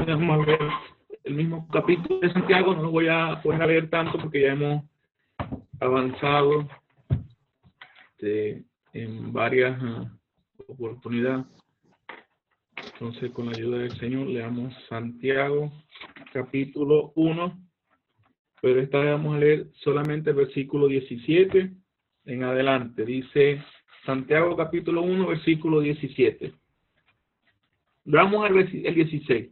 vamos a ver el mismo capítulo de Santiago. No lo voy a poner a leer tanto porque ya hemos avanzado en varias oportunidades. Entonces, con la ayuda del Señor, leamos Santiago capítulo 1, pero esta vez vamos a leer solamente el versículo 17 en adelante. Dice Santiago capítulo 1, versículo 17. Vamos al el 16.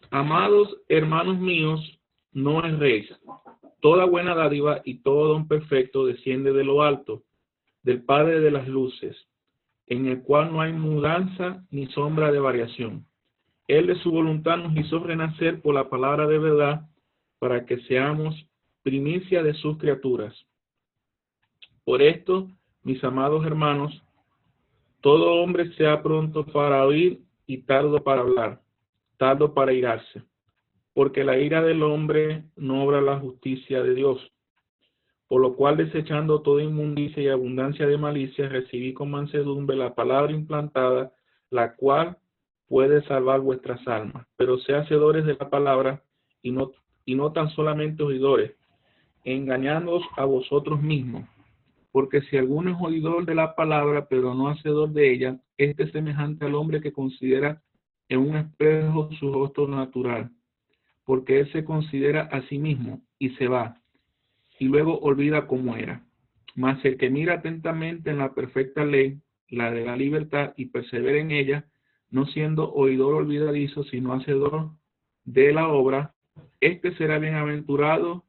Amados hermanos míos, no erréis. Toda buena dádiva y todo don perfecto desciende de lo alto, del Padre de las luces, en el cual no hay mudanza ni sombra de variación. Él de su voluntad nos hizo renacer por la palabra de verdad, para que seamos primicia de sus criaturas. Por esto, mis amados hermanos, todo hombre sea pronto para oír y tardo para hablar, tardo para irarse, porque la ira del hombre no obra la justicia de Dios. Por lo cual, desechando toda inmundicia y abundancia de malicia, recibí con mansedumbre la palabra implantada, la cual puede salvar vuestras almas. Pero sea hacedores de la palabra y no tan solamente oidores, engañándoos a vosotros mismos. Porque si alguno es oidor de la palabra, pero no hacedor de ella, este es semejante al hombre que considera en un espejo su rostro natural, porque él se considera a sí mismo y se va, y luego olvida cómo era. Mas el que mira atentamente en la perfecta ley, la de la libertad, y persevera en ella, no siendo oidor olvidadizo, sino hacedor de la obra, este será bienaventurado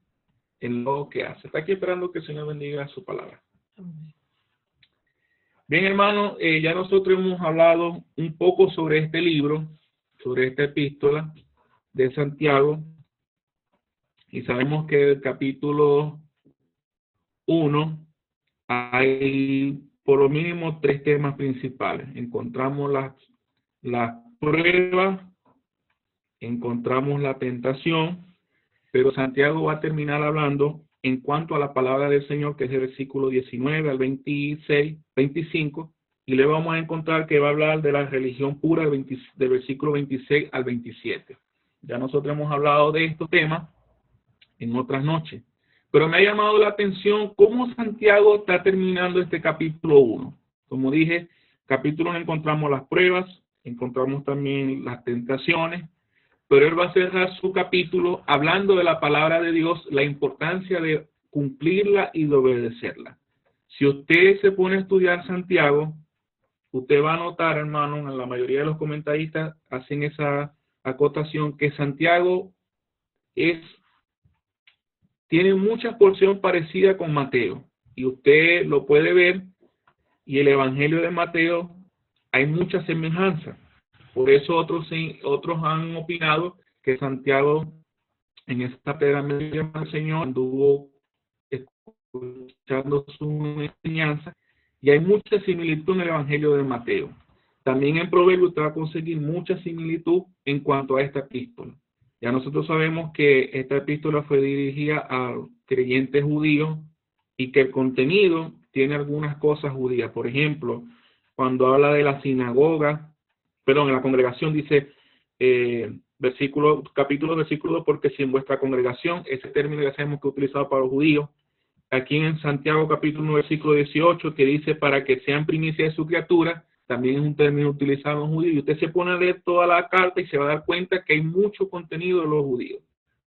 en lo que hace. Está aquí esperando que el Señor bendiga su palabra. Bien, hermano, ya nosotros hemos hablado un poco sobre este libro, sobre esta epístola de Santiago, y sabemos que el capítulo 1 hay por lo mínimo 3 temas principales. Encontramos las pruebas, encontramos la tentación, pero Santiago va a terminar hablando en cuanto a la palabra del Señor, que es el versículo 19 al 26, 25, y luego vamos a encontrar que va a hablar de la religión pura del versículo 26 al 27. Ya nosotros hemos hablado de estos temas en otras noches, pero me ha llamado la atención cómo Santiago está terminando este capítulo 1. Como dije, capítulo 1 encontramos las pruebas, encontramos también las tentaciones, pero él va a cerrar su capítulo hablando de la palabra de Dios, la importancia de cumplirla y de obedecerla. Si usted se pone a estudiar Santiago, usted va a notar, hermano, en la mayoría de los comentaristas hacen esa acotación, que Santiago tiene mucha porción parecida con Mateo, y usted lo puede ver, y el Evangelio de Mateo hay mucha semejanza. Por eso otros han opinado que Santiago en esta pedagogía del Señor anduvo escuchando su enseñanza, y hay mucha similitud en el Evangelio de Mateo. También en Proverbios usted va a conseguir mucha similitud en cuanto a esta epístola. Ya nosotros sabemos que esta epístola fue dirigida a creyentes judíos y que el contenido tiene algunas cosas judías. Por ejemplo, cuando habla de la sinagoga, en la congregación dice, capítulo, versículo 2, porque si en vuestra congregación, ese término ya sabemos que es utilizado para los judíos. Aquí en Santiago capítulo 1, versículo 18, que dice para que sean primicia de su criatura, también es un término utilizado en los judíos. Y usted se pone a leer toda la carta y se va a dar cuenta que hay mucho contenido de los judíos.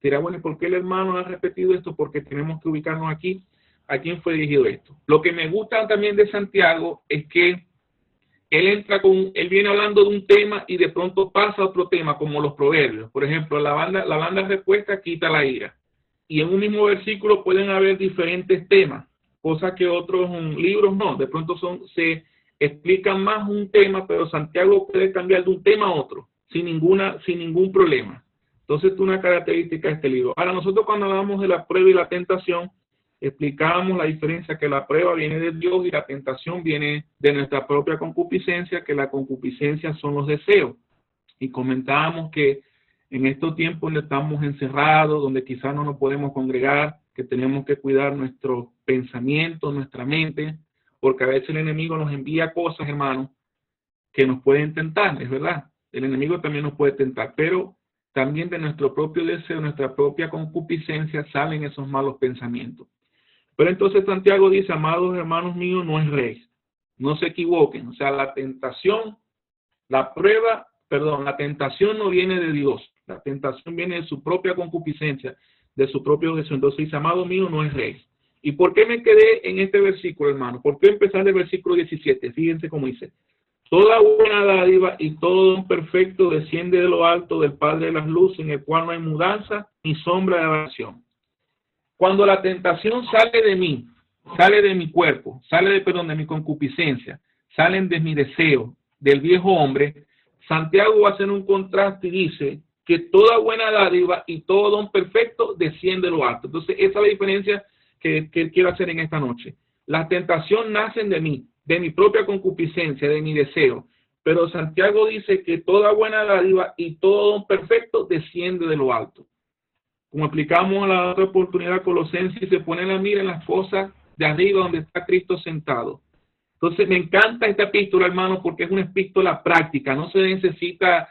Dirá, bueno, ¿y por qué el hermano ha repetido esto? Porque tenemos que ubicarnos aquí. ¿A quién fue dirigido esto? Lo que me gusta también de Santiago es que él viene hablando de un tema y de pronto pasa a otro tema, como los proverbios. Por ejemplo, la banda respuesta quita la ira. Y en un mismo versículo pueden haber diferentes temas, cosa que otros libros no. De pronto se explican más un tema, pero Santiago puede cambiar de un tema a otro, sin ningún problema. Entonces, es una característica de este libro. Ahora, nosotros cuando hablamos de la prueba y la tentación, explicábamos la diferencia, que la prueba viene de Dios y la tentación viene de nuestra propia concupiscencia, que la concupiscencia son los deseos. Y comentábamos que en estos tiempos donde estamos encerrados, donde quizás no nos podemos congregar, que tenemos que cuidar nuestros pensamientos, nuestra mente, porque a veces el enemigo nos envía cosas, hermanos, que nos pueden tentar, es verdad. El enemigo también nos puede tentar, pero también de nuestro propio deseo, nuestra propia concupiscencia, salen esos malos pensamientos. Pero entonces Santiago dice, amados hermanos míos, no es rey. No se equivoquen. O sea, la tentación no viene de Dios. La tentación viene de su propia concupiscencia, de su propio deseo. Entonces dice, amado mío, no es rey. ¿Y por qué me quedé en este versículo, hermano? ¿Por qué empezar del versículo 17? Fíjense cómo dice. Toda buena dádiva y todo don perfecto desciende de lo alto del Padre de las luces, en el cual no hay mudanza ni sombra de variación. Cuando la tentación sale de mí, sale de mi cuerpo, de mi concupiscencia, salen de mi deseo, del viejo hombre, Santiago va a hacer un contraste y dice que toda buena dádiva y todo don perfecto desciende de lo alto. Entonces, esa es la diferencia que quiero hacer en esta noche. Las tentaciones nacen de mí, de mi propia concupiscencia, de mi deseo. Pero Santiago dice que toda buena dádiva y todo don perfecto desciende de lo alto. Como explicamos en la otra oportunidad, Colosenses se pone la mira en las cosas de arriba donde está Cristo sentado. Entonces me encanta esta epístola, hermano, porque es una epístola práctica. No se necesita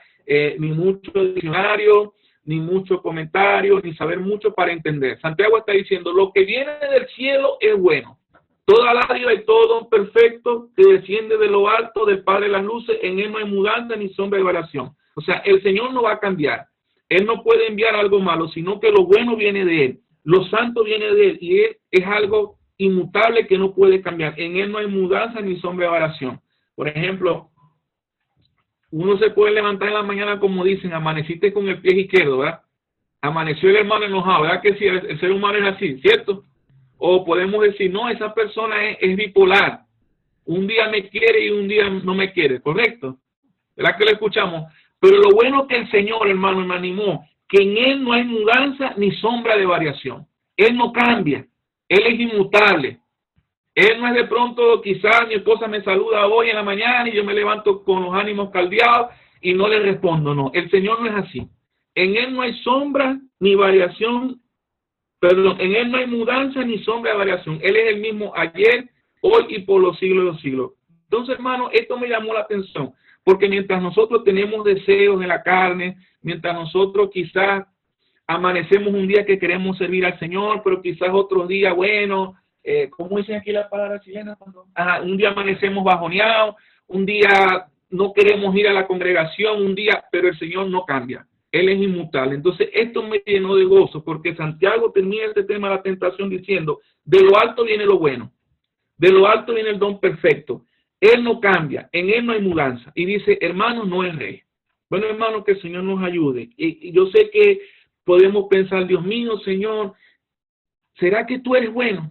ni mucho diccionario, ni mucho comentario, ni saber mucho para entender. Santiago está diciendo, lo que viene del cielo es bueno. Toda dádiva y todo don perfecto que desciende de lo alto del Padre de las luces, en él no hay mudanza ni sombra de variación. O sea, el Señor no va a cambiar. Él no puede enviar algo malo, sino que lo bueno viene de él. Lo santo viene de él y él es algo inmutable que no puede cambiar. En él no hay mudanza ni sombra de variación. Por ejemplo, uno se puede levantar en la mañana, como dicen, amaneciste con el pie izquierdo, ¿verdad? Amaneció el hermano enojado, ¿verdad que sí? El ser humano es así, ¿cierto? O podemos decir, no, esa persona es bipolar. Un día me quiere y un día no me quiere, ¿correcto? ¿Verdad que lo escuchamos? Pero lo bueno que el Señor, hermano, me animó, que en él no hay mudanza ni sombra de variación. Él no cambia. Él es inmutable. Él no es de pronto, quizás mi esposa me saluda hoy en la mañana y yo me levanto con los ánimos caldeados y no le respondo. No, el Señor no es así. En él no hay sombra ni variación, perdón, en él no hay mudanza ni sombra de variación. Él es el mismo ayer, hoy y por los siglos de los siglos. Entonces, hermano, esto me llamó la atención, porque mientras nosotros tenemos deseos en la carne, mientras nosotros quizás amanecemos un día que queremos servir al Señor, pero quizás otro día, bueno, ¿cómo dicen aquí la palabra chilena? Un día amanecemos bajoneados, un día no queremos ir a la congregación, un día, pero el Señor no cambia. Él es inmutable. Entonces, esto me llenó de gozo, porque Santiago termina este tema de la tentación diciendo, de lo alto viene lo bueno, de lo alto viene el don perfecto. Él no cambia, en él no hay mudanza. Y dice, hermano, no es rey. Bueno, hermano, que el Señor nos ayude. Y yo sé que podemos pensar, Dios mío, Señor, ¿será que tú eres bueno?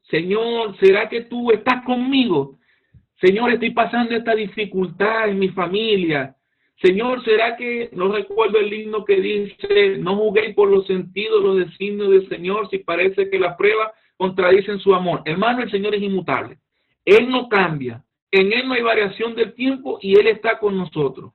Señor, ¿será que tú estás conmigo? Señor, estoy pasando esta dificultad en mi familia. Señor, ¿será que no recuerdo el himno que dice, no juguéis por los sentidos, los designios del Señor, si parece que las pruebas contradicen su amor? Hermano, el Señor es inmutable. Él no cambia. En él no hay variación del tiempo y él está con nosotros.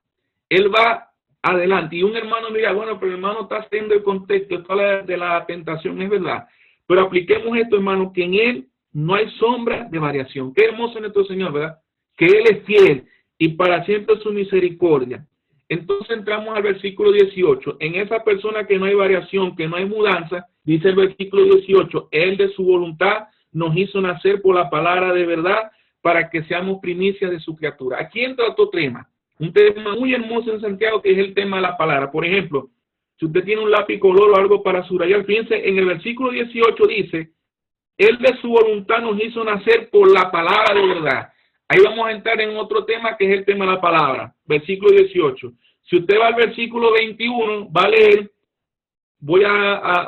Él va adelante. Y un hermano me dirá, bueno, pero el hermano está haciendo el contexto de la tentación, es verdad. Pero apliquemos esto, hermano, que en él no hay sombra de variación. Qué hermoso es nuestro Señor, ¿verdad? Que él es fiel y para siempre su misericordia. Entonces entramos al versículo 18. En esa persona que no hay variación, que no hay mudanza, dice el versículo 18, él de su voluntad nos hizo nacer por la palabra de verdad para que seamos primicias de su criatura. Aquí entra otro tema, un tema muy hermoso en Santiago, que es el tema de la palabra. Por ejemplo, si usted tiene un lápiz color o algo para subrayar, fíjense, en el versículo 18 dice, él de su voluntad nos hizo nacer por la palabra de verdad. Ahí vamos a entrar en otro tema, que es el tema de la palabra. Versículo 18. Si usted va al versículo 21, va a leer,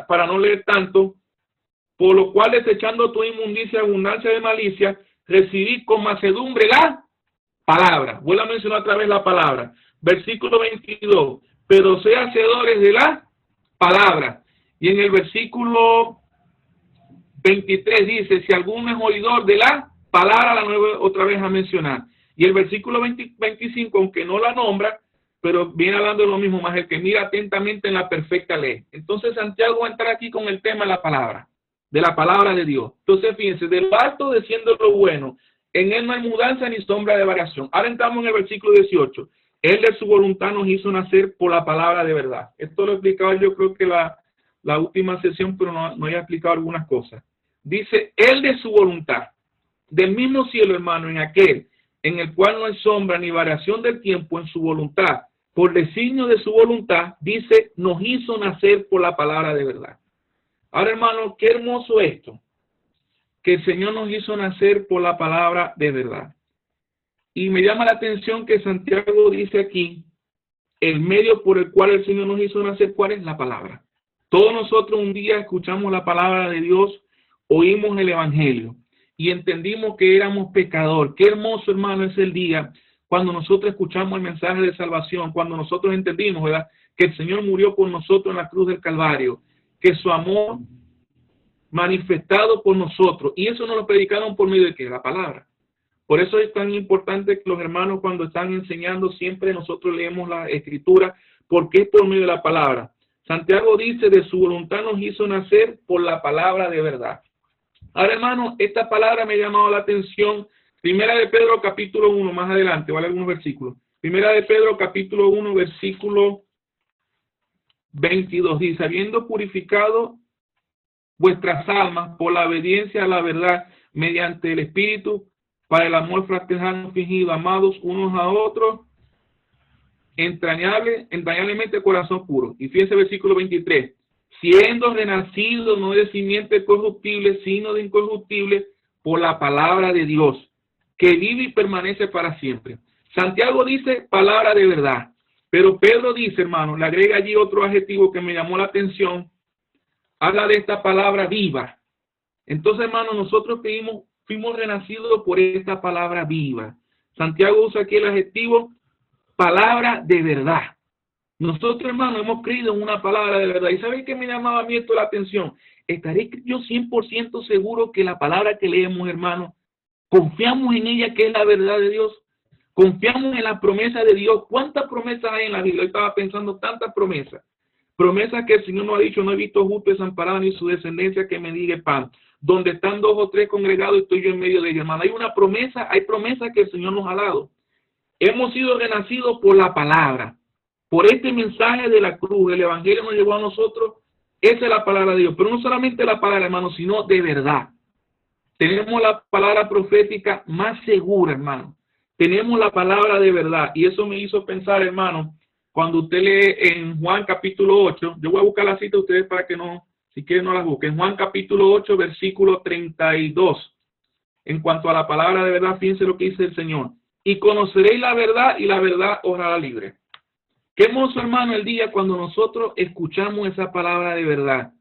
para no leer tanto, por lo cual desechando tu inmundicia, abundancia de malicia, recibí con mansedumbre la palabra. Vuelvo a mencionar otra vez la palabra. Versículo 22. Pero sea hacedores de la palabra. Y en el versículo 23 dice, si alguno es oidor de la palabra, la nueva otra vez a mencionar. Y el versículo 25, aunque no la nombra, pero viene hablando de lo mismo, más el que mira atentamente en la perfecta ley. Entonces Santiago va a entrar aquí con el tema de la palabra de Dios. Entonces fíjense, del alto desciende lo bueno, en él no hay mudanza ni sombra de variación. Ahora entramos en el versículo 18. Él de su voluntad nos hizo nacer por la palabra de verdad. Esto lo he explicado yo creo que la última sesión, pero no he explicado algunas cosas. Dice, Él de su voluntad, del mismo cielo, hermano, en aquel en el cual no hay sombra ni variación del tiempo, en su voluntad, por designio de su voluntad, dice, nos hizo nacer por la palabra de verdad. Ahora, hermano, qué hermoso esto, que el Señor nos hizo nacer por la palabra de verdad. Y me llama la atención que Santiago dice aquí, el medio por el cual el Señor nos hizo nacer, ¿cuál es? La palabra. Todos nosotros un día escuchamos la palabra de Dios, oímos el Evangelio y entendimos que éramos pecadores. Qué hermoso, hermano, es el día cuando nosotros escuchamos el mensaje de salvación, cuando nosotros entendimos, ¿verdad?, que el Señor murió por nosotros en la cruz del Calvario, que su amor manifestado por nosotros, y eso nos lo predicaron por medio de ¿qué? La palabra. Por eso es tan importante que los hermanos, cuando están enseñando, siempre nosotros leemos la Escritura, porque es por medio de la palabra. Santiago dice, de su voluntad nos hizo nacer por la palabra de verdad. Ahora, hermano, esta palabra me ha llamado la atención. Primera de Pedro, capítulo 1, más adelante, vale algunos versículos. Primera de Pedro, capítulo 1, versículo 22, dice, habiendo purificado vuestras almas por la obediencia a la verdad, mediante el Espíritu, para el amor fraternal fingido, amados unos a otros, entrañablemente corazón puro. Y fíjense el versículo 23, siendo renacido no de simiente corruptible, sino de incorruptible, por la palabra de Dios, que vive y permanece para siempre. Santiago dice palabra de verdad, pero Pedro dice, hermano, le agrega allí otro adjetivo que me llamó la atención, habla de esta palabra viva. Entonces, hermano, nosotros fuimos renacidos por esta palabra viva. Santiago usa aquí el adjetivo palabra de verdad. Nosotros, hermano, hemos creído en una palabra de verdad. ¿Y saben qué me llamaba a mí esto la atención? Estaré yo 100% seguro que la palabra que leemos, hermano, confiamos en ella, que es la verdad de Dios. Confiamos en la promesa de Dios. ¿Cuántas promesas hay en la Biblia? Yo estaba pensando tantas promesas. Promesas que el Señor nos ha dicho, no he visto justo desamparado ni su descendencia que me diga pan. Donde están 2 o 3 congregados, estoy yo en medio de ellos, hermano. Hay una promesa, hay promesas que el Señor nos ha dado. Hemos sido renacidos por la palabra, por este mensaje de la cruz. El Evangelio nos llevó a nosotros. Esa es la palabra de Dios. Pero no solamente la palabra, hermano, sino de verdad. Tenemos la palabra profética más segura, hermano. Tenemos la palabra de verdad. Y eso me hizo pensar, hermano, cuando usted lee en Juan capítulo 8, yo voy a buscar la cita a ustedes para que no, si quieren no la busquen. Juan capítulo 8, versículo 32. En cuanto a la palabra de verdad, fíjense lo que dice el Señor. Y conoceréis la verdad, y la verdad os hará libre. Qué hermoso, hermano, el día cuando nosotros escuchamos esa palabra de verdad.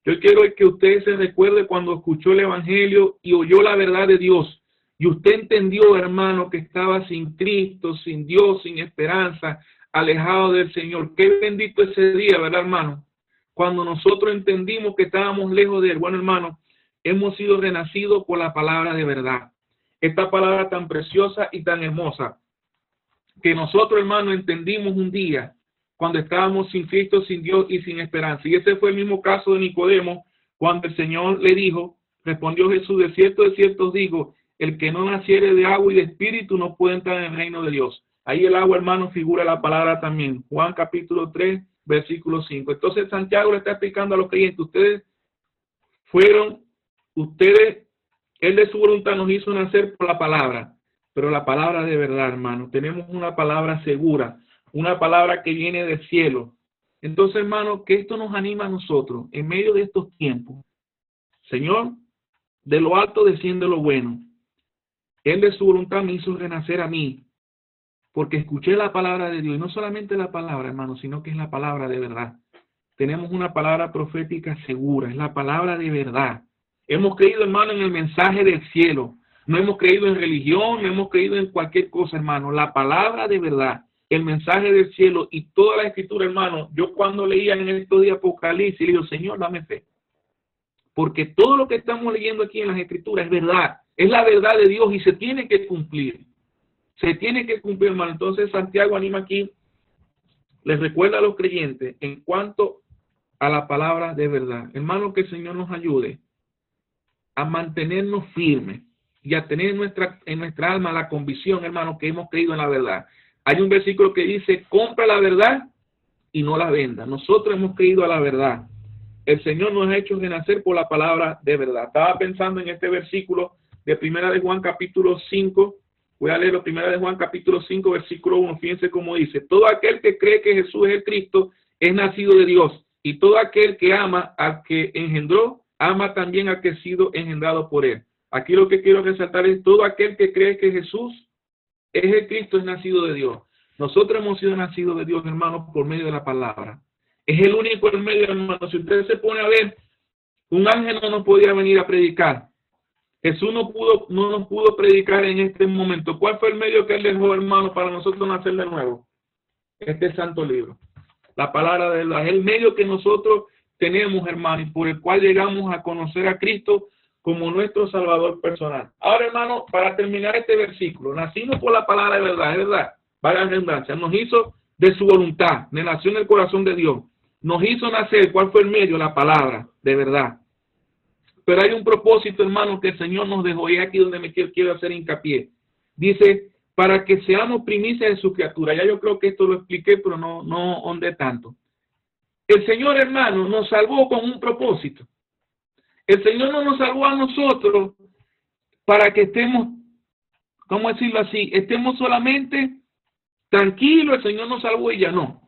Yo quiero que usted se recuerde cuando escuchó el Evangelio y oyó la verdad de Dios. Y usted entendió, hermano, que estaba sin Cristo, sin Dios, sin esperanza, alejado del Señor. Qué bendito ese día, ¿verdad, hermano? Cuando nosotros entendimos que estábamos lejos de Él. Bueno, hermano, hemos sido renacidos por la palabra de verdad. Esta palabra tan preciosa y tan hermosa, que nosotros, hermano, entendimos un día cuando estábamos sin Cristo, sin Dios y sin esperanza. Y ese fue el mismo caso de Nicodemo, cuando el Señor le dijo, respondió Jesús, de cierto os digo, el que no naciere de agua y de espíritu no puede entrar en el reino de Dios. Ahí el agua, hermano, figura la palabra también. Juan capítulo 3, versículo 5. Entonces Santiago le está explicando a los creyentes, Él de su voluntad nos hizo nacer por la palabra, pero la palabra de verdad, hermano. Tenemos una palabra segura, una palabra que viene del cielo. Entonces, hermano, que esto nos anima a nosotros en medio de estos tiempos. Señor, de lo alto desciende lo bueno. Él de su voluntad me hizo renacer a mí, porque escuché la palabra de Dios. Y no solamente la palabra, hermano, sino que es la palabra de verdad. Tenemos una palabra profética segura, es la palabra de verdad. Hemos creído, hermano, en el mensaje del cielo. No hemos creído en religión, no hemos creído en cualquier cosa, hermano. La palabra de verdad, el mensaje del cielo y toda la escritura, hermano. Yo cuando leía en estos días Apocalipsis, le digo, Señor, dame fe. Porque todo lo que estamos leyendo aquí en las escrituras es verdad. Es la verdad de Dios y se tiene que cumplir. Se tiene que cumplir, hermano. Entonces Santiago anima aquí, les recuerda a los creyentes en cuanto a la palabra de verdad. Hermano, que el Señor nos ayude a mantenernos firmes y a tener en nuestra alma la convicción, hermano, que hemos creído en la verdad. Hay un versículo que dice, compra la verdad y no la venda. Nosotros hemos creído a la verdad. El Señor nos ha hecho renacer por la palabra de verdad. Estaba pensando en este versículo de Primera de Juan capítulo 5. Voy a leer Primera de Juan capítulo 5, versículo 1. Fíjense cómo dice. Todo aquel que cree que Jesús es el Cristo es nacido de Dios. Y todo aquel que ama al que engendró, ama también al que ha sido engendrado por él. Aquí lo que quiero resaltar es todo aquel que cree que Jesús es el Cristo es nacido de Dios. Nosotros hemos sido nacidos de Dios, hermanos, por medio de la palabra. Es el único medio, hermano. Si usted se pone a ver, un ángel no nos podía venir a predicar. Jesús no nos pudo predicar en este momento. ¿Cuál fue el medio que él dejó, hermano, para nosotros nacer de nuevo? Este santo libro. La palabra de Dios es el medio que nosotros tenemos, hermano, y por el cual llegamos a conocer a Cristo como nuestro Salvador personal. Ahora, hermano, para terminar este versículo, nacimos por la palabra de verdad, es verdad, vaya redundancia, nos hizo de su voluntad, nació en el corazón de Dios, nos hizo nacer, ¿cuál fue el medio? La palabra de verdad. Pero hay un propósito, hermano, que el Señor nos dejó, y aquí donde me quiero hacer hincapié. Dice, para que seamos primicias de su criatura. Ya yo creo que esto lo expliqué, pero no ahondé tanto. El Señor, hermano, nos salvó con un propósito. El Señor no nos salvó a nosotros para que estemos, ¿cómo decirlo así? Estemos solamente tranquilos, el Señor nos salvó y ya no.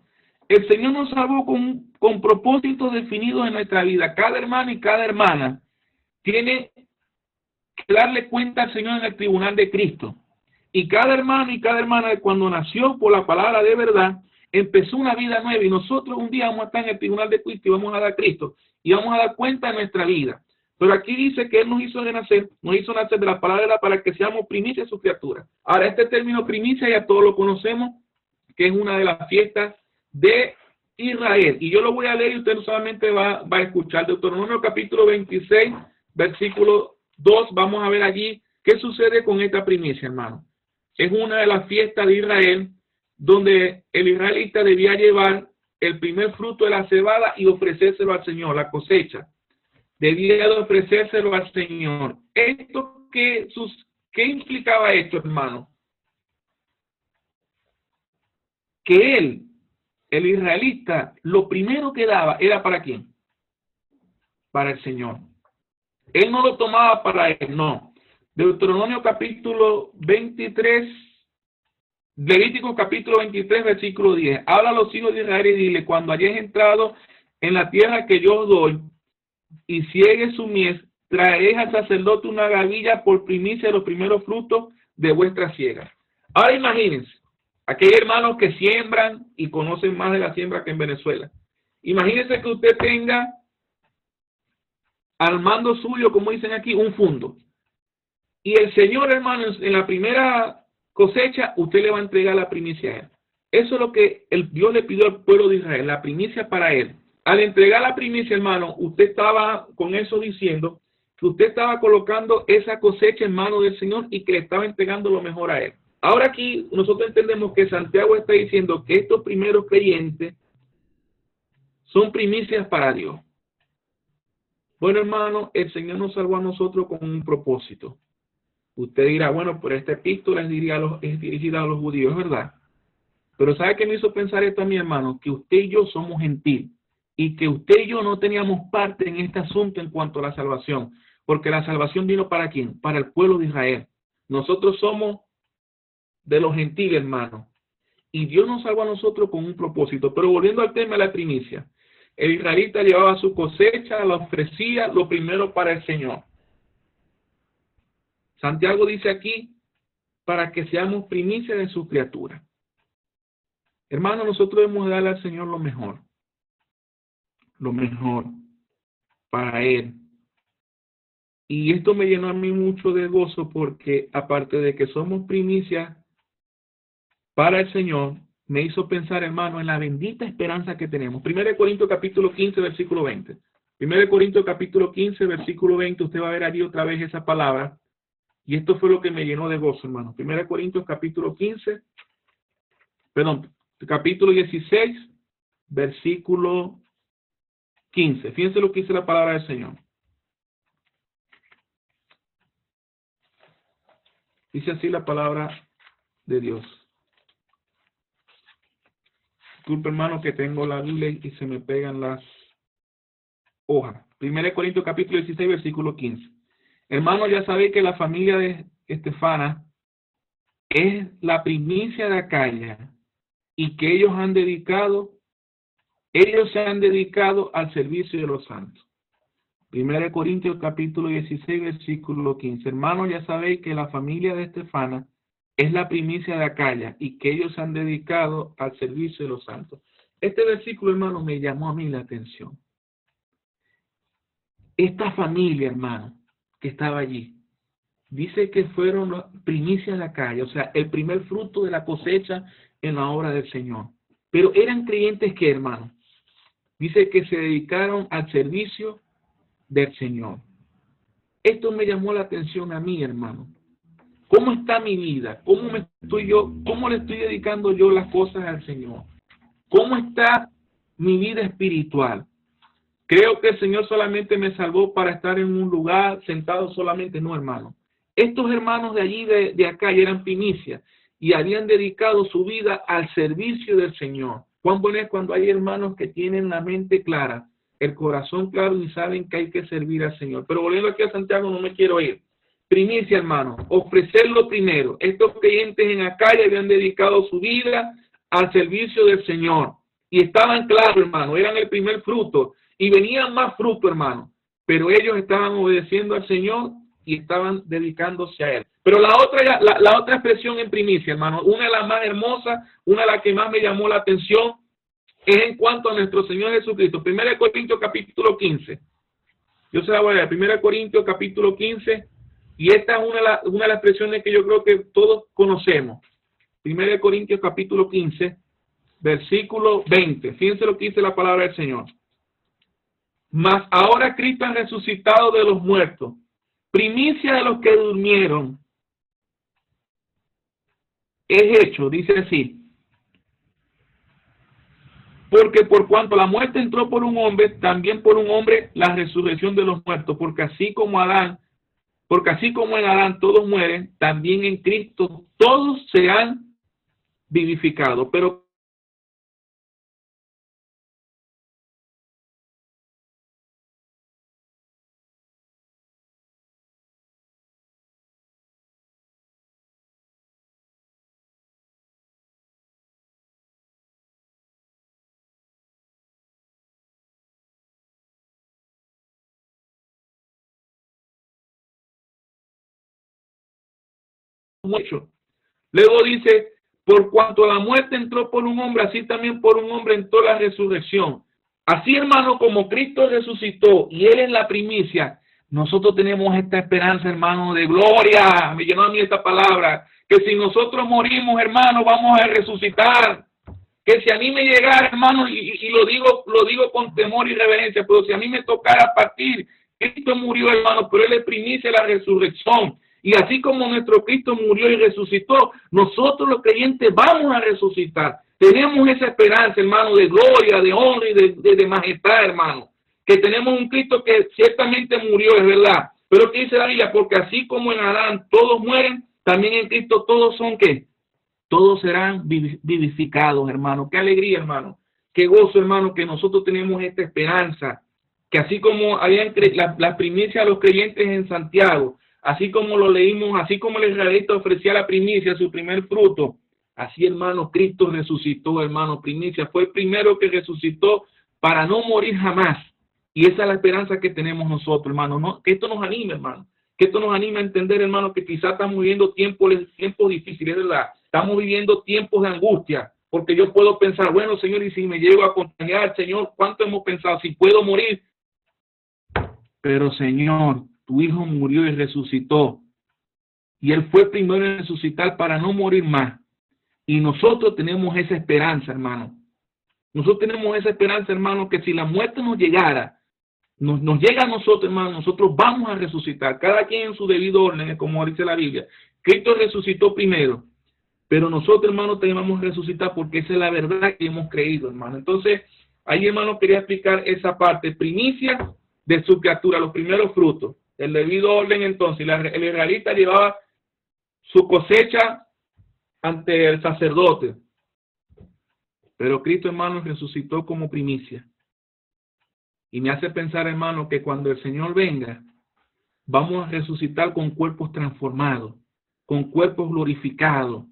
El Señor nos salvó con propósitos definidos en nuestra vida. Cada hermano y cada hermana tiene que darle cuenta al Señor en el tribunal de Cristo. Y cada hermano y cada hermana, cuando nació por la palabra de verdad, empezó una vida nueva. Y nosotros un día vamos a estar en el tribunal de Cristo y vamos a dar a Cristo. Y vamos a dar cuenta de nuestra vida. Pero aquí dice que Él nos hizo nacer de la palabra para que seamos primicias de su criatura. Ahora, este término primicia ya todos lo conocemos, que es una de las fiestas de Israel. Y yo lo voy a leer y usted no solamente va a escuchar. Deuteronomio capítulo 26, versículo 2. Vamos a ver allí qué sucede con esta primicia, hermano. Es una de las fiestas de Israel donde el israelita debía llevar el primer fruto de la cebada y ofrecérselo al Señor, la cosecha. Debía de ofrecérselo al Señor. ¿Qué implicaba esto, hermano? Que él, el israelita, lo primero que daba era ¿para quién? Para el Señor. Él no lo tomaba para él, no. Deuteronomio capítulo 23, Levítico capítulo 23, versículo 10. Habla a los hijos de Israel y dile, cuando hayáis entrado en la tierra que yo os doy, y ciegue su mies, traeréis al sacerdote una gavilla por primicia de los primeros frutos de vuestra siega. Ahora imagínense, aquellos hermanos que siembran y conocen más de la siembra que en Venezuela. Imagínense que usted tenga al mando suyo, como dicen aquí, un fundo. Y el Señor, hermano, en la primera cosecha, usted le va a entregar la primicia a él. Eso es lo que Dios le pidió al pueblo de Israel, la primicia para él. Al entregar la primicia, hermano, usted estaba con eso diciendo que usted estaba colocando esa cosecha en manos del Señor y que le estaba entregando lo mejor a él. Ahora aquí nosotros entendemos que Santiago está diciendo que estos primeros creyentes son primicias para Dios. Bueno, hermano, el Señor nos salvó a nosotros con un propósito. Usted dirá, bueno, por esta epístola es dirigida a los judíos, ¿verdad? Pero ¿sabe qué me hizo pensar esto a mi hermano? Que usted y yo somos gentiles y que usted y yo no teníamos parte en este asunto en cuanto a la salvación, porque la salvación vino ¿para quién? Para el pueblo de Israel. Nosotros somos de los gentiles, hermano, y Dios nos salvó a nosotros con un propósito. Pero volviendo al tema de la primicia, el israelita llevaba su cosecha, la ofrecía lo primero para el Señor. Santiago dice aquí, para que seamos primicias de su criatura. Hermano, nosotros debemos darle al Señor lo mejor para Él. Y esto me llenó a mí mucho de gozo porque aparte de que somos primicias para el Señor, me hizo pensar, hermano, en la bendita esperanza que tenemos. 1 Corintios capítulo 15, versículo 20. 1 Corintios capítulo 15, versículo 20, usted va a ver allí otra vez esa palabra. Y esto fue lo que me llenó de gozo, hermano. 1 Corintios capítulo 16, versículo 15. Fíjense lo que dice la palabra del Señor. Dice así la palabra de Dios. Disculpe, hermano, que tengo la Biblia y se me pegan las hojas. 1 Corintios capítulo 16, versículo 15. Hermano, ya sabéis que la familia de Estefana es la primicia de Acaya y que ellos se han dedicado al servicio de los santos. 1 Corintios capítulo 16, versículo 15. Hermanos, ya sabéis que la familia de Estefana es la primicia de Acaya y que ellos se han dedicado al servicio de los santos. Este versículo, hermano, me llamó a mí la atención. Esta familia, hermano, que estaba allí, dice que fueron las primicias de Acaya, o sea, el primer fruto de la cosecha en la obra del Señor. Pero eran creyentes que, hermano, dice que se dedicaron al servicio del Señor. Esto me llamó la atención a mí, hermano. ¿Cómo está mi vida? ¿Cómo le estoy dedicando yo las cosas al Señor? ¿Cómo está mi vida espiritual? Creo que el Señor solamente me salvó para estar en un lugar sentado solamente. No, hermano. Estos hermanos de allí, de acá, eran primicias y habían dedicado su vida al servicio del Señor. Cuán bueno es cuando hay hermanos que tienen la mente clara, el corazón claro y saben que hay que servir al Señor. Pero volviendo aquí a Santiago, no me quiero ir. Primicia, hermano, ofrecerlo primero. Estos creyentes en Acaya habían dedicado su vida al servicio del Señor y estaban claros, hermano, eran el primer fruto y venían más fruto, hermano, pero ellos estaban obedeciendo al Señor y estaban dedicándose a Él. Pero la otra expresión en primicia, hermano, una de las más hermosas, una de las que más me llamó la atención, es en cuanto a nuestro Señor Jesucristo. 1 Corintios capítulo 15. Yo se la voy a leer. 1 Corintios capítulo 15. Y esta es una de las expresiones que yo creo que todos conocemos. 1 Corintios capítulo 15, versículo 20. Fíjense lo que dice la palabra del Señor. Mas ahora Cristo ha resucitado de los muertos, primicia de los que durmieron. Es hecho, dice así. Porque por cuanto la muerte entró por un hombre, también por un hombre la resurrección de los muertos. Porque así como en Adán todos mueren, también en Cristo todos se han vivificado. Pero mucho. Luego dice, por cuanto la muerte entró por un hombre, así también por un hombre entró la resurrección. Así, hermano, como Cristo resucitó y Él es la primicia, nosotros tenemos esta esperanza, hermano, de gloria. Me llenó a mí esta palabra, que si nosotros morimos, hermano, vamos a resucitar. Que si a mí me llegara, hermano, y lo digo con temor y reverencia, pero si a mí me tocara partir, Cristo murió, hermano, pero Él es primicia de la resurrección. Y así como nuestro Cristo murió y resucitó, nosotros los creyentes vamos a resucitar. Tenemos esa esperanza, hermano, de gloria, de honra y de majestad, hermano. Que tenemos un Cristo que ciertamente murió, es verdad. Pero ¿qué dice la Biblia? Porque así como en Adán todos mueren, también en Cristo todos son ¿qué? Todos serán vivificados, hermano. Qué alegría, hermano. Qué gozo, hermano, que nosotros tenemos esta esperanza. Que así como habían las primicias a los creyentes en Santiago, así como lo leímos, así como el israelita ofrecía la primicia, su primer fruto, así, hermano, Cristo resucitó, hermano, primicia. Fue el primero que resucitó para no morir jamás. Y esa es la esperanza que tenemos nosotros, hermano. ¿No? Que esto nos anime, hermano. Que esto nos anime a entender, hermano, que quizás estamos viviendo tiempos difíciles, ¿verdad? Estamos viviendo tiempos de angustia, porque yo puedo pensar, bueno, Señor, y si me llego a contagiar, Señor, ¿cuánto hemos pensado? Si puedo morir. Pero, Señor, tu Hijo murió y resucitó. Y Él fue primero en resucitar para no morir más. Y nosotros tenemos esa esperanza, hermano. Nosotros tenemos esa esperanza, hermano, que si la muerte nos llegara, nos llega a nosotros, hermano, nosotros vamos a resucitar. Cada quien en su debido orden, como dice la Biblia. Cristo resucitó primero. Pero nosotros, hermano, tenemos que resucitar porque esa es la verdad que hemos creído, hermano. Entonces, ahí, hermano, quería explicar esa parte. Primicia de su criatura, los primeros frutos. El debido orden, entonces. El israelita llevaba su cosecha ante el sacerdote. Pero Cristo, hermano, resucitó como primicia. Y me hace pensar, hermano, que cuando el Señor venga, vamos a resucitar con cuerpos transformados, con cuerpos glorificados.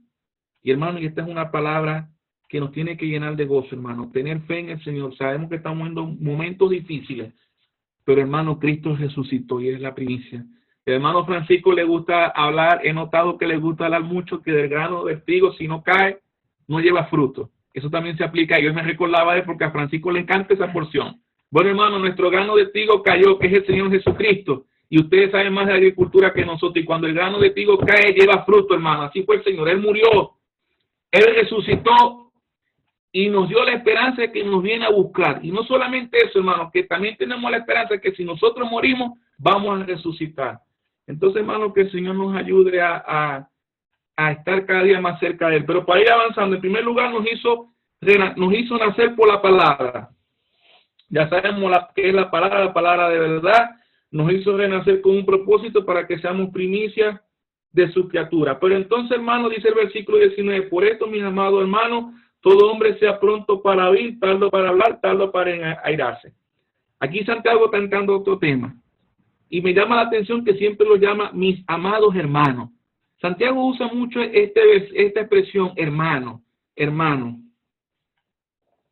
Y hermano, y esta es una palabra que nos tiene que llenar de gozo, hermano. Tener fe en el Señor. Sabemos que estamos en momentos difíciles, pero hermano, Cristo resucitó y es la primicia. El hermano Francisco le gusta hablar, he notado que le gusta hablar mucho, que del grano del trigo, si no cae, no lleva fruto. Eso también se aplica, yo me recordaba de porque a Francisco le encanta esa porción. Bueno, hermano, nuestro grano de trigo cayó, que es el Señor Jesucristo, y ustedes saben más de agricultura que nosotros, y cuando el grano de trigo cae, lleva fruto, hermano. Así fue el Señor, Él murió, Él resucitó, y nos dio la esperanza de que nos viene a buscar. Y no solamente eso, hermano, que también tenemos la esperanza de que si nosotros morimos, vamos a resucitar. Entonces, hermano, que el Señor nos ayude a estar cada día más cerca de Él. Pero para ir avanzando, en primer lugar nos hizo nacer por la palabra. Ya sabemos qué es la palabra de verdad. Nos hizo renacer con un propósito para que seamos primicias de su criatura. Pero entonces, hermano, dice el versículo 19, por esto, mis amados hermanos, todo hombre sea pronto para oír, tardo para hablar, tardo para airarse. Aquí Santiago está entrando a otro tema. Y me llama la atención que siempre lo llama mis amados hermanos. Santiago usa mucho esta expresión, hermano, hermano.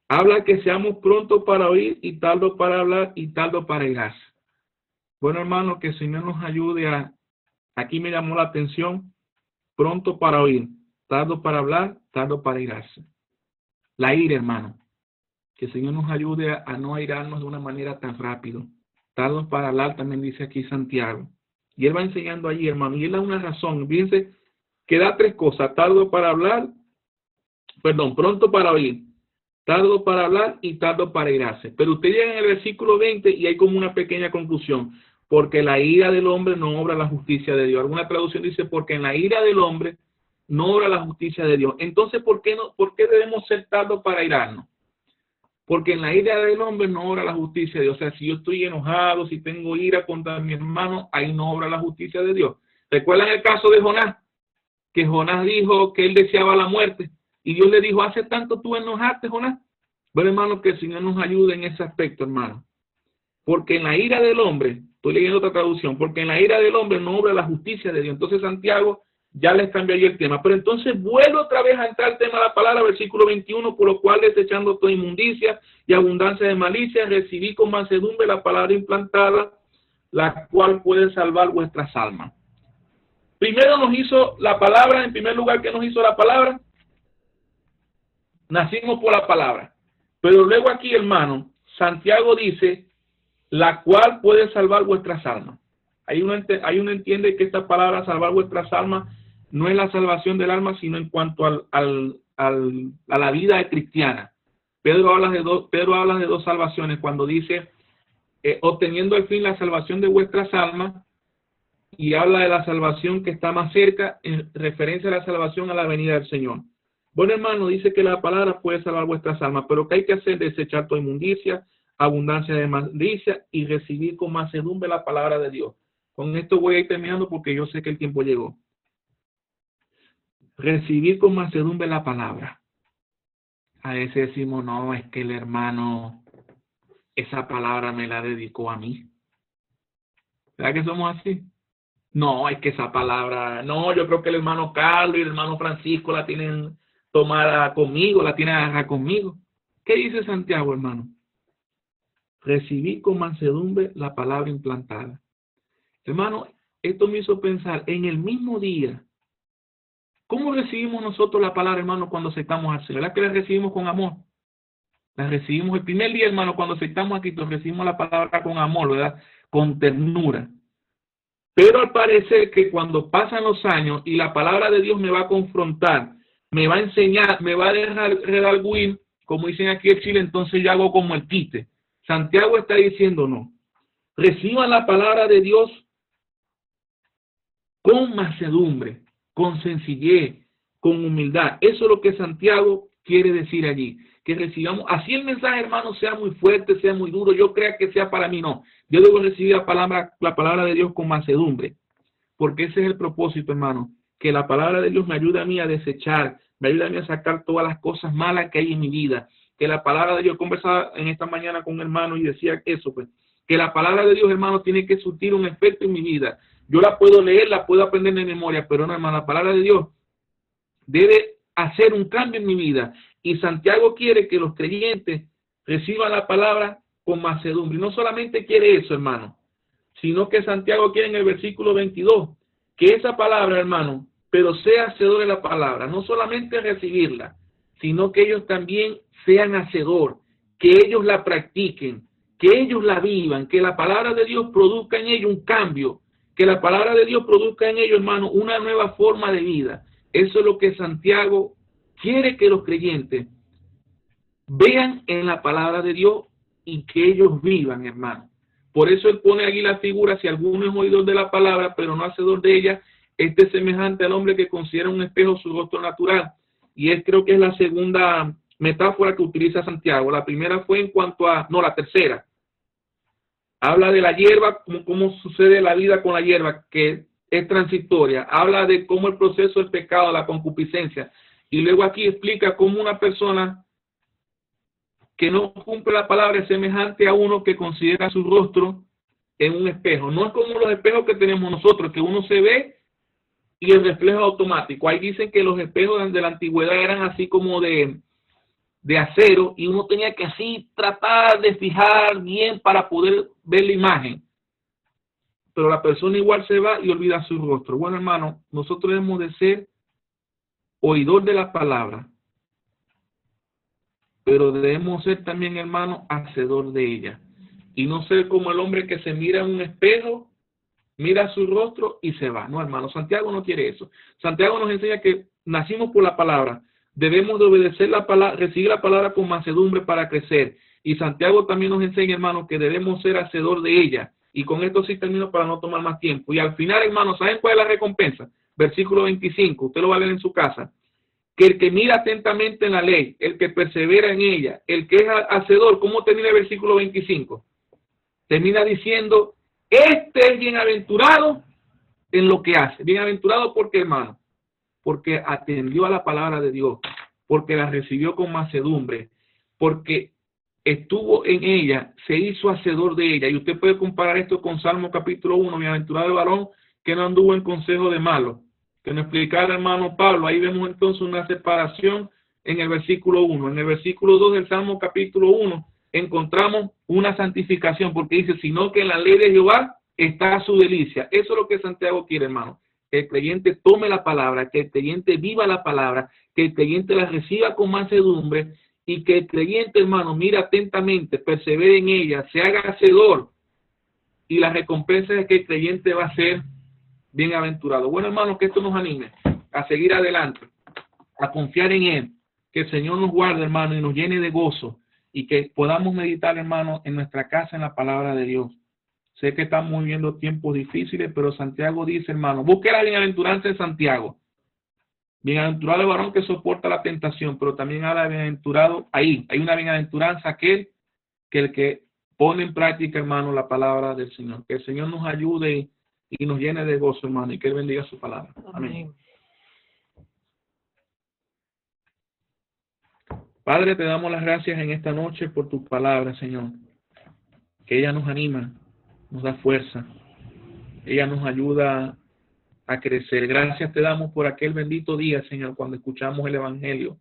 Habla que seamos prontos para oír y tardo para hablar y tardo para airarse. Bueno, hermano, que el Señor nos ayude aquí me llamó la atención, pronto para oír, tardo para hablar, tardo para airarse. La ira, hermano. Que el Señor nos ayude a no airarnos de una manera tan rápido. Tardo para hablar, también dice aquí Santiago. Y él va enseñando allí, hermano. Y él da una razón. Fíjense que da tres cosas. Tardo para hablar, pronto para oír. Tardo para hablar y tardo para airarse. Pero usted llega en el versículo 20 y hay como una pequeña conclusión. Porque la ira del hombre no obra la justicia de Dios. Alguna traducción dice, porque en la ira del hombre no obra la justicia de Dios. Entonces, ¿por qué debemos ser tardos para airarnos? Porque en la ira del hombre no obra la justicia de Dios. O sea, si yo estoy enojado, si tengo ira contra mi hermano, ahí no obra la justicia de Dios. ¿Recuerdan el caso de Jonás? Que Jonás dijo que él deseaba la muerte. Y Dios le dijo, ¿hace tanto tú enojaste, Jonás? Bueno, hermano, que el Señor nos ayude en ese aspecto, hermano. Porque en la ira del hombre, estoy leyendo otra traducción, porque en la ira del hombre no obra la justicia de Dios. Entonces Santiago ya les cambió ahí el tema. Pero entonces vuelve otra vez a entrar el tema de la palabra, versículo 21, por lo cual desechando toda inmundicia y abundancia de malicia, recibí con mansedumbre la palabra implantada, la cual puede salvar vuestras almas. Primero nos hizo la palabra, en primer lugar, ¿qué nos hizo la palabra? Nacimos por la palabra. Pero luego aquí, hermano, Santiago dice, la cual puede salvar vuestras almas. Hay uno entiende que esta palabra, salvar vuestras almas, no es la salvación del alma, sino en cuanto a la vida cristiana. Pedro habla de dos salvaciones cuando dice, obteniendo al fin la salvación de vuestras almas, y habla de la salvación que está más cerca en referencia a la salvación a la venida del Señor. Bueno, hermano, dice que la palabra puede salvar vuestras almas, pero ¿qué hay que hacer? Desechar toda inmundicia, abundancia de malicia y recibir con mansedumbre la palabra de Dios. Con esto voy a ir terminando porque yo sé que el tiempo llegó. Recibir con mansedumbre la palabra. A veces decimos, no, es que el hermano, esa palabra me la dedicó a mí. ¿Verdad que somos así? No, es que esa palabra, no, yo creo que el hermano Carlos y el hermano Francisco la tienen tomada conmigo, la tienen agarrada conmigo. ¿Qué dice Santiago, hermano? Recibí con mansedumbre la palabra implantada. Hermano, esto me hizo pensar en el mismo día. ¿Cómo recibimos nosotros la palabra, hermano, cuando aceptamos al Señor? ¿Verdad que la recibimos con amor? La recibimos el primer día, hermano, cuando aceptamos a Cristo, recibimos la palabra con amor, ¿verdad? Con ternura. Pero al parecer que cuando pasan los años y la palabra de Dios me va a confrontar, me va a enseñar, me va a dejar redarguir, como dicen aquí en Chile, entonces yo hago como el quite. Santiago está diciendo no. Reciban la palabra de Dios con mansedumbre, con sencillez, con humildad. Eso es lo que Santiago quiere decir allí. Que recibamos, así el mensaje, hermano, sea muy fuerte, sea muy duro, yo crea que sea para mí, no. Yo debo recibir la palabra de Dios con mansedumbre, porque ese es el propósito, hermano, que la palabra de Dios me ayude a mí a desechar Ayúdame a sacar todas las cosas malas que hay en mi vida. Que la palabra de Dios, conversaba en esta mañana con un hermano y decía eso, pues, que la palabra de Dios, hermano, tiene que surtir un efecto en mi vida. Yo la puedo leer, la puedo aprender de memoria, pero no, hermano, la palabra de Dios debe hacer un cambio en mi vida. Y Santiago quiere que los creyentes reciban la palabra con mansedumbre. Y no solamente quiere eso, hermano, sino que Santiago quiere en el versículo 22, que esa palabra, hermano, pero sea hacedor de la palabra, no solamente recibirla, sino que ellos también sean hacedor, que ellos la practiquen, que ellos la vivan, que la palabra de Dios produzca en ellos un cambio, que la palabra de Dios produzca en ellos, hermano, una nueva forma de vida. Eso es lo que Santiago quiere que los creyentes vean en la palabra de Dios y que ellos vivan, hermano. Por eso él pone aquí la figura: si alguno es oidor de la palabra, pero no hacedor de ella, este es semejante al hombre que considera un espejo su rostro natural. Y creo que es la segunda metáfora que utiliza Santiago. La primera fue en cuanto a, no, la tercera. Habla de la hierba, cómo sucede la vida con la hierba, que es transitoria. Habla de cómo el proceso del pecado, la concupiscencia. Y luego aquí explica cómo una persona que no cumple la palabra es semejante a uno que considera su rostro en un espejo. No es como los espejos que tenemos nosotros, que uno se ve y el reflejo automático. Ahí dicen que los espejos de la antigüedad eran así como de acero, y uno tenía que así tratar de fijar bien para poder ver la imagen. Pero la persona igual se va y olvida su rostro. Bueno, hermano, nosotros debemos de ser oidor de la palabra, pero debemos ser también, hermano, hacedor de ella. Y no ser como el hombre que se mira en un espejo, mira su rostro y se va. No, hermano, Santiago no quiere eso. Santiago nos enseña que nacimos por la palabra. Debemos de obedecer la palabra, recibir la palabra con mansedumbre para crecer. Y Santiago también nos enseña, hermano, que debemos ser hacedor de ella. Y con esto sí termino para no tomar más tiempo. Y al final, hermano, ¿saben cuál es la recompensa? Versículo 25, usted lo va a leer en su casa. Que el que mira atentamente en la ley, el que persevera en ella, el que es hacedor, ¿cómo termina el versículo 25? Termina diciendo: este es bienaventurado en lo que hace. Bienaventurado, ¿por qué, hermano? Porque atendió a la palabra de Dios, porque la recibió con mansedumbre, porque estuvo en ella, se hizo hacedor de ella. Y usted puede comparar esto con Salmo capítulo 1, bienaventurado el varón que no anduvo en consejo de malos, que nos explicara el hermano Pablo. Ahí vemos entonces una separación en el versículo 1. En el versículo 2 del Salmo capítulo 1 encontramos una santificación, porque dice: sino que en la ley de Jehová está su delicia. Eso es lo que Santiago quiere, hermano. Que el creyente tome la palabra, que el creyente viva la palabra, que el creyente la reciba con mansedumbre, y que el creyente, hermano, mire atentamente, persevere en ella, se haga hacedor, y la recompensa es que el creyente va a ser bienaventurado. Bueno, hermano, que esto nos anime a seguir adelante, a confiar en Él, que el Señor nos guarde, hermano, y nos llene de gozo, y que podamos meditar, hermano, en nuestra casa en la palabra de Dios. Sé que estamos viviendo tiempos difíciles, pero Santiago dice, hermano, busque la bienaventuranza de Santiago. Bienaventurado el varón que soporta la tentación, pero también habla de bienaventurado, ahí hay una bienaventuranza aquel que el que pone en práctica, hermano, la palabra del Señor. Que el Señor nos ayude y nos llene de gozo, hermano, y que Él bendiga su palabra. Amén. Padre, te damos las gracias en esta noche por tu palabra, Señor. Que ella nos anima, nos da fuerza. Ella nos ayuda a crecer. Gracias te damos por aquel bendito día, Señor, cuando escuchamos el Evangelio.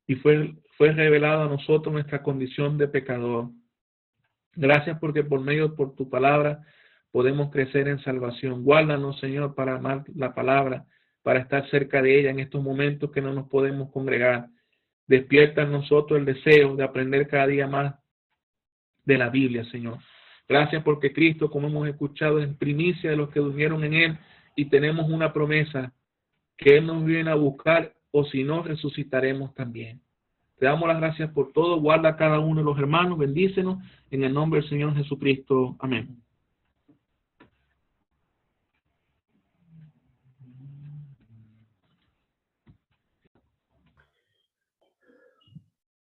Y fue revelado a nosotros nuestra condición de pecador. Gracias porque por tu palabra podemos crecer en salvación. Guárdanos, Señor, para amar la palabra, para estar cerca de ella en estos momentos que no nos podemos congregar. Despierta en nosotros el deseo de aprender cada día más de la Biblia, Señor. Gracias porque Cristo, como hemos escuchado, es primicia de los que durmieron en Él, y tenemos una promesa que Él nos viene a buscar, o si no, resucitaremos también. Te damos las gracias por todo. Guarda a cada uno de los hermanos, bendícenos en el nombre del Señor Jesucristo. Amén.